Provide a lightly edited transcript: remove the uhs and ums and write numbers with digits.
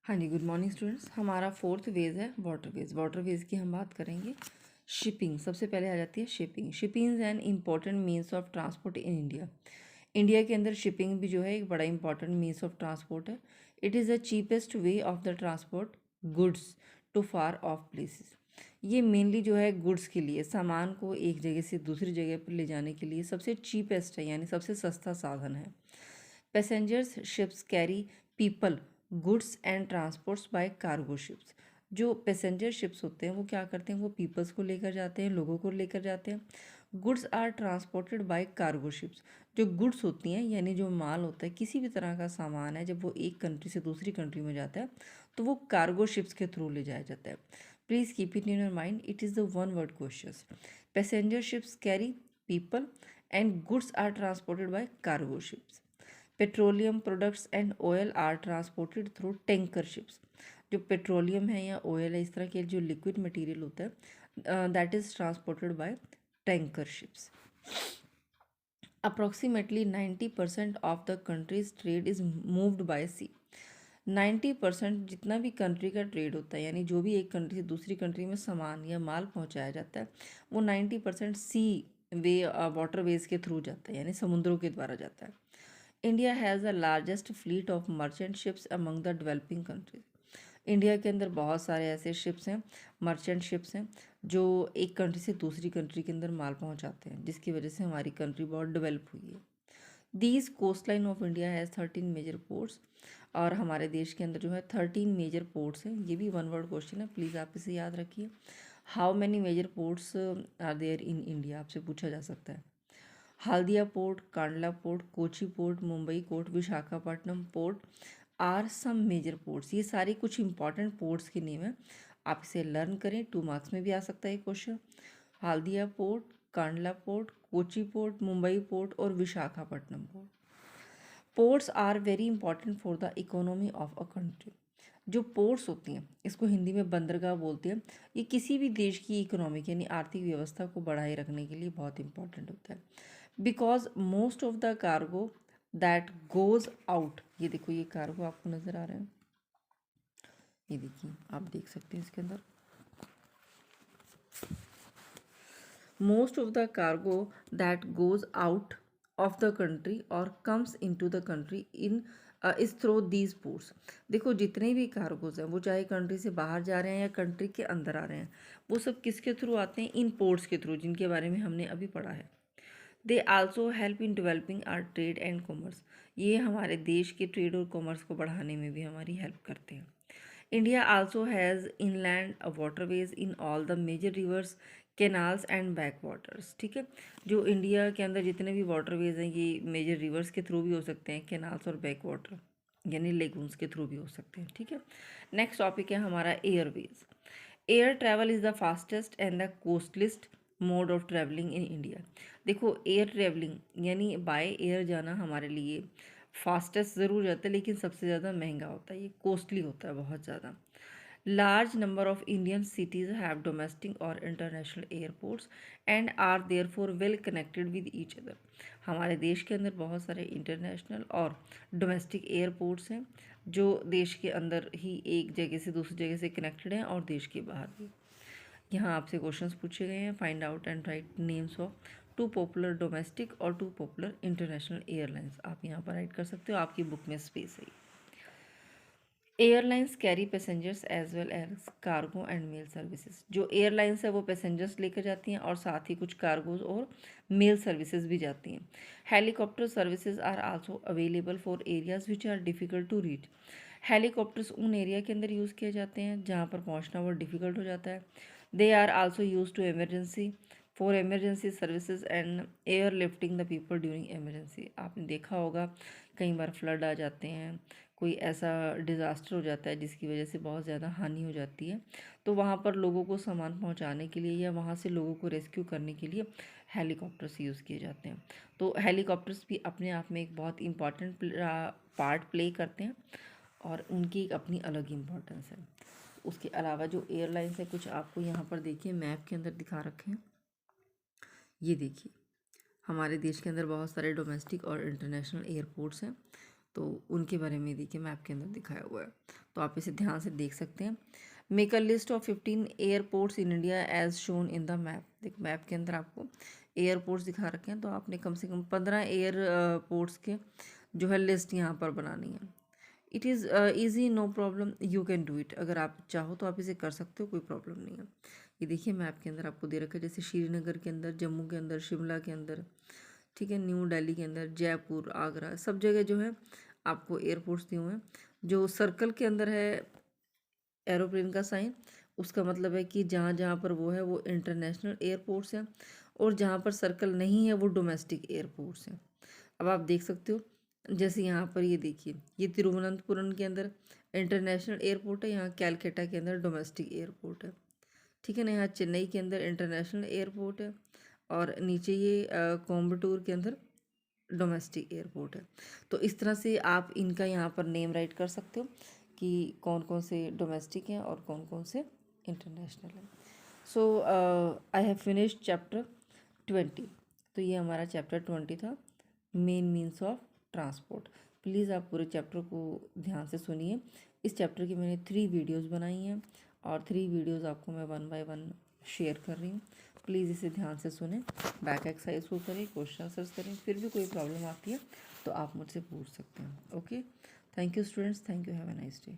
हाँ जी, good morning students. हमारा fourth veg है वाटरवेज। वाटरवेज की हम बात करेंगे। शिपिंग सबसे पहले आ जाती है। Shipping shipping is an important means of transport in India. India के अंदर शिपिंग भी जो है एक बड़ा इंपॉर्टेंट मीन्स ऑफ ट्रांसपोर्ट है। It is the cheapest way of the transport goods to far off places. ये मेनली जो है गुड्स के लिए, सामान को एक जगह से दूसरी जगह पर ले जाने के लिए सबसे चीपेस्ट है, यानी सबसे सस्ता साधन है। Passengers ships carry people goods and transports by cargo ships. जो पैसेंजर शिप्स होते हैं वो क्या करते हैं, वो पीपल्स को लेकर जाते हैं, लोगों को लेकर जाते हैं। Goods are transported by cargo ships. जो गुड्स होती हैं यानी जो माल होता है, किसी भी तरह का सामान है, जब वो एक कंट्री से दूसरी कंट्री में जाता है तो वो कार्गो शिप्स के थ्रू ले जाया जाता है। Please keep it in your mind, it is the one word question. Passenger ships carry people and goods are transported by cargo ships. Petroleum products and oil are transported through tanker ships. जो petroleum है या oil है, इस तरह के जो liquid material होता है, that is transported by tanker ships. Approximately 90% of the country's trade is moved by sea. 90% जितना भी कंट्री का ट्रेड होता है, यानी जो भी एक कंट्री से दूसरी कंट्री में सामान या माल पहुंचाया जाता है, वो 90% सी वे वाटरवेज के थ्रू जाता है, यानी समुद्रों के द्वारा जाता है। India has the largest fleet of merchant ships among the developing countries. India के अंदर बहुत सारे ऐसे शिप्स हैं, मर्चेंट शिप्स हैं, जो एक कंट्री से दूसरी कंट्री के अंदर माल पहुंचाते हैं, जिसकी वजह से हमारी कंट्री बहुत डेवलप हुई है। These coast line of India has 13 major ports. और हमारे देश के अंदर जो है 13 मेजर पोर्ट्स हैं। ये भी वन वर्ड क्वेश्चन है, प्लीज़ आप इसे याद रखिए। How many major ports are there in India, आपसे पूछा जा सकता है। Haldia port, Kandla port, Kochi port, Mumbai port, Visakhapatnam port are some major ports. ये सारे कुछ इंपॉर्टेंट पोर्ट्स के नेम हैं, आप इसे लर्न करें, 2 मार्क्स में भी आ सकता है question. Haldia port, Kandla port, Kochi port, Mumbai port और Visakhapatnam port. Ports are very important for the economy of a country. जो पोर्ट्स होती हैं, इसको हिंदी में बंदरगाह बोलते हैं, ये किसी भी देश की इकोनॉमिक यानी आर्थिक व्यवस्था को बढ़ाए रखने के लिए बहुत इंपॉर्टेंट होता है। Because most of the cargo that goes out, ये देखो ये कार्गो आपको नज़र आ रहा है, ये देखिए आप देख सकते हैं इसके अंदर। Most of the cargo that goes out of the country और comes into the country in is through these ports. देखो जितने भी कार्गोज हैं, वो चाहे कंट्री से बाहर जा रहे हैं या कंट्री के अंदर आ रहे हैं, वो सब किसके थ्रू आते हैं, इन पोर्ट्स के थ्रू, जिनके बारे में हमने अभी पढ़ा है। They also help in developing our trade and commerce. ये हमारे देश के ट्रेड और कॉमर्स को बढ़ाने में भी हमारी हेल्प करते हैं। India also has inland waterways in all the major rivers, canals and back waters. ठीक है, जो इंडिया के अंदर जितने भी वाटरवेज हैं, ये मेजर रिवर्स के थ्रू भी हो सकते हैं, कैनाल्स और बैक वाटर यानी लेगून्स के थ्रू भी हो सकते हैं। ठीक है, नेक्स्ट टॉपिक है हमारा airways. Air travel is the fastest and the costliest mode of travelling in India. देखो एयर ट्रैवलिंग यानी बाय एयर जाना हमारे लिए फास्टेस्ट ज़रूर जाता है, लेकिन सबसे ज़्यादा महंगा होता है, ये कॉस्टली होता है बहुत ज़्यादा। Large number of Indian cities have domestic और international airports and are therefore well connected with each other. हमारे देश के अंदर बहुत सारे इंटरनेशनल और डोमेस्टिक एयरपोर्ट्स हैं, जो देश के अंदर ही एक जगह से दूसरी जगह से कनेक्टेड हैं और देश के बाहर भी। यहाँ आपसे क्वेश्चंस पूछे गए हैं, find out and right names of 2 popular domestic और 2 पॉपुलर इंटरनेशनल एयरलाइंस। आप यहाँ पर राइट कर सकते हो, आपकी बुक में स्पेस है। Airlines carry passengers as well as cargo and mail services. जो एयरलाइंस है वो पैसेंजर्स लेकर जाती हैं और साथ ही कुछ कार्गोज और मेल सर्विसेज भी जाती हैं। Helicopter services are also available for areas which are difficult to reach. Helicopters उन एरिया के अंदर यूज़ किए जाते हैं जहाँ पर पहुँचना बहुत डिफ़िकल्ट हो जाता है। They are also use to emergency for emergency services and air lifting the people during emergency. आपने देखा होगा कई बार फ्लड आ जाते हैं, कोई ऐसा डिज़ास्टर हो जाता है जिसकी वजह से बहुत ज़्यादा हानि हो जाती है, तो वहाँ पर लोगों को सामान पहुँचाने के लिए या वहाँ से लोगों को रेस्क्यू करने के लिए हेलीकॉप्टर्स यूज़ किए जाते हैं। तो हेलीकॉप्टर्स भी अपने आप में एक बहुत इम्पॉर्टेंट पार्ट प्ले करते हैं और उनकी एक अपनी अलग इम्पोर्टेंस है। उसके अलावा जो एयरलाइंस है, कुछ आपको यहाँ पर देखिए मैप के अंदर दिखा रखे हैं, ये देखिए हमारे देश के अंदर बहुत सारे डोमेस्टिक और इंटरनेशनल एयरपोर्ट्स हैं। तो उनके बारे में देखिए मैप के अंदर दिखाया हुआ है, तो आप इसे ध्यान से देख सकते हैं। Make a list of 15 airports in India as shown in the map. देख मैप के अंदर आपको एयरपोर्ट्स दिखा रखे हैं, तो आपने कम से कम 15 एयरपोर्ट्स के जो है लिस्ट यहाँ पर बनानी है। It is easy, no problem, you can do it. अगर आप चाहो तो आप इसे कर सकते हो, कोई प्रॉब्लम नहीं है। ये देखिए मैप के अंदर आपको दे रखा है, जैसे श्रीनगर के अंदर, जम्मू के अंदर, शिमला के अंदर, ठीक है, न्यू दिल्ली के अंदर, जयपुर, आगरा, सब जगह जो है आपको एयरपोर्ट्स दिए हुए हैं। जो सर्कल के अंदर है एरोप्लेन का साइन, उसका मतलब है कि जहाँ जहाँ पर वो है वो इंटरनेशनल एयरपोर्ट्स हैं, और जहाँ पर सर्कल नहीं है वो डोमेस्टिक एयरपोर्ट्स हैं। अब आप देख सकते हो, जैसे यहाँ पर ये देखिए, ये तिरुवनंतपुरम के अंदर इंटरनेशनल एयरपोर्ट है, यहाँ कैलकाटा के अंदर डोमेस्टिक एयरपोर्ट है, ठीक है ना। यहाँ चेन्नई के अंदर इंटरनेशनल एयरपोर्ट है, और नीचे ये कोयम्बटूर के अंदर डोमेस्टिक एयरपोर्ट है। तो इस तरह से आप इनका यहाँ पर नेम राइट कर सकते हो कि कौन कौन से डोमेस्टिक हैं और कौन कौन से इंटरनेशनल हैं। सो आई हैव फिनिश्ड चैप्टर 20। तो ये हमारा चैप्टर 20 था, main means of transport. Please आप पूरे चैप्टर को ध्यान से सुनिए। इस चैप्टर की मैंने 3 वीडियोज़ बनाई हैं, और 3 वीडियोज़ आपको मैं 1 बाय 1 शेयर कर रही हूँ। प्लीज़ इसे ध्यान से सुने, बैक एक्सरसाइज को करें, क्वेश्चन आंसर्स करें। फिर भी कोई प्रॉब्लम आती है तो आप मुझसे पूछ सकते हैं। Okay, thank you students, thank you, have a nice day.